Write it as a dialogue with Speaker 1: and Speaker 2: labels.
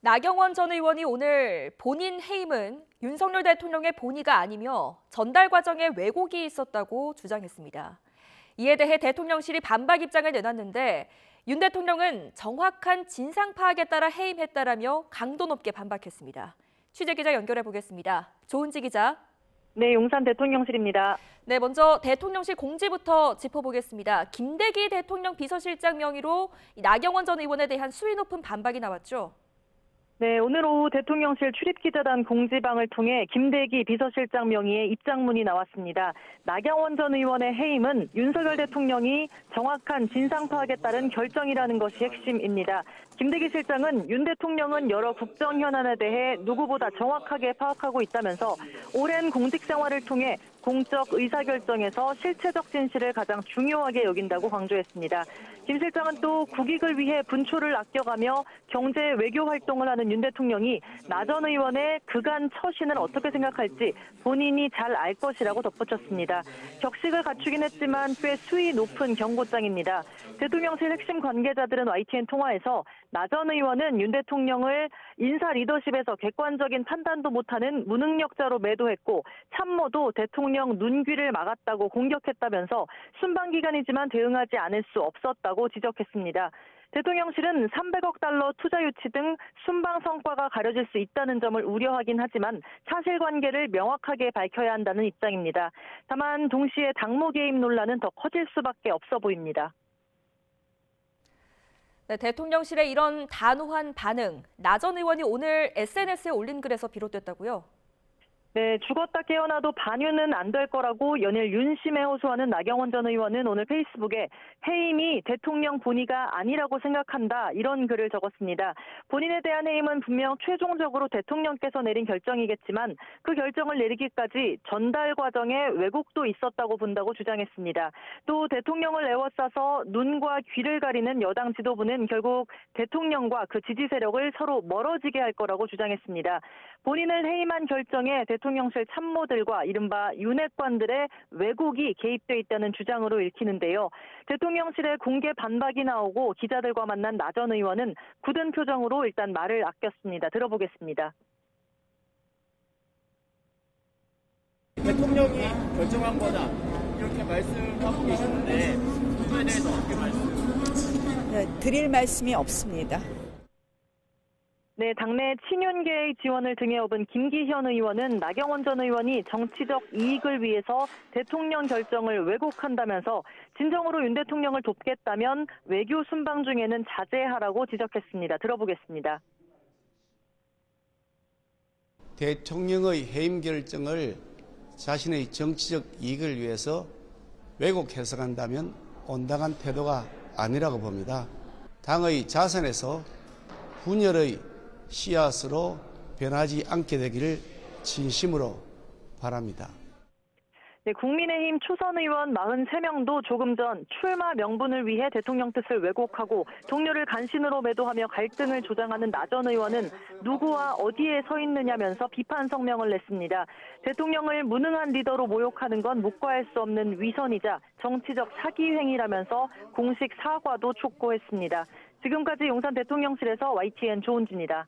Speaker 1: 나경원 전 의원이 오늘 본인 해임은 윤석열 대통령의 본의가 아니며 전달 과정에 왜곡이 있었다고 주장했습니다. 이에 대해 대통령실이 반박 입장을 내놨는데 윤 대통령은 정확한 진상 파악에 따라 해임했다라며 강도 높게 반박했습니다. 취재기자 연결해 보겠습니다. 조은지 기자.
Speaker 2: 네, 용산 대통령실입니다.
Speaker 1: 네, 먼저 대통령실 공지부터 짚어보겠습니다. 김대기 대통령 비서실장 명의로 나경원 전 의원에 대한 수위 높은 반박이 나왔죠.
Speaker 2: 네, 오늘 오후 대통령실 출입기자단 공지방을 통해 김대기 비서실장 명의의 입장문이 나왔습니다. 나경원 전 의원의 해임은 윤석열 대통령이 정확한 진상 파악에 따른 결정이라는 것이 핵심입니다. 김대기 실장은 윤 대통령은 여러 국정 현안에 대해 누구보다 정확하게 파악하고 있다면서 오랜 공직 생활을 통해 공적 의사결정에서 실체적 진실을 가장 중요하게 여긴다고 강조했습니다. 김 실장은 또 국익을 위해 분초를 아껴가며 경제 외교 활동을 하는 윤 대통령이 나 전 의원의 그간 처신을 어떻게 생각할지 본인이 잘 알 것이라고 덧붙였습니다. 격식을 갖추긴 했지만 꽤 수위 높은 경고장입니다. 대통령실 핵심 관계자들은 YTN 통화에서 나 전 의원은 윤 대통령을 인사 리더십에서 객관적인 판단도 못하는 무능력자로 매도했고 참모도 대통령 눈귀를 막았다고 공격했다면서 순방기간이지만 대응하지 않을 수 없었다고 지적했습니다. 대통령실은 300억 달러 투자 유치 등 순방 성과가 가려질 수 있다는 점을 우려하긴 하지만 사실관계를 명확하게 밝혀야 한다는 입장입니다. 다만 동시에 당무 개입 논란은 더 커질 수밖에 없어 보입니다.
Speaker 1: 네, 대통령실의 이런 단호한 반응, 나 전 의원이 오늘 SNS에 올린 글에서 비롯됐다고요?
Speaker 2: 네, 죽었다 깨어나도 반윤은 안 될 거라고 연일 윤심에 호소하는 나경원 전 의원은 오늘 페이스북에 해임이 대통령 본의가 아니라고 생각한다 이런 글을 적었습니다. 본인에 대한 해임은 분명 최종적으로 대통령께서 내린 결정이겠지만 그 결정을 내리기까지 전달 과정에 왜곡도 있었다고 본다고 주장했습니다. 또 대통령을 에워싸서 눈과 귀를 가리는 여당 지도부는 결국 대통령과 그 지지 세력을 서로 멀어지게 할 거라고 주장했습니다. 본인을 해임한 결정에 대통령실 참모들과 이른바 윤핵관들의 왜곡이 개입돼 있다는 주장으로 읽히는데요. 대통령실에 공개 반박이 나오고 기자들과 만난 나 전 의원은 굳은 표정으로 일단 말을 아꼈습니다. 들어보겠습니다.
Speaker 3: 대통령이 결정한 거다 이렇게 말씀하고 계시는데 부분에 대해서 어떻게 말씀하세요?
Speaker 4: 드릴 말씀이 없습니다.
Speaker 2: 네, 당내 친윤계의 지원을 등에 업은 김기현 의원은 나경원 전 의원이 정치적 이익을 위해서 대통령 결정을 왜곡한다면서 진정으로 윤 대통령을 돕겠다면 외교 순방 중에는 자제하라고 지적했습니다. 들어보겠습니다.
Speaker 5: 대통령의 해임 결정을 자신의 정치적 이익을 위해서 왜곡 해석한다면 온당한 태도가 아니라고 봅니다. 당의 자산에서 분열의 씨앗으로 변하지 않게 되기를 진심으로 바랍니다.
Speaker 2: 네, 국민의힘 초선 의원 43명도 조금 전 출마 명분을 위해 대통령 뜻을 왜곡하고 동료를 간신으로 매도하며 갈등을 조장하는 나 전 의원은 누구와 어디에 서 있느냐면서 비판 성명을 냈습니다. 대통령을 무능한 리더로 모욕하는 건 묵과할 수 없는 위선이자 정치적 사기 행위라면서 공식 사과도 촉구했습니다. 지금까지 용산 대통령실에서 YTN 조은지입니다.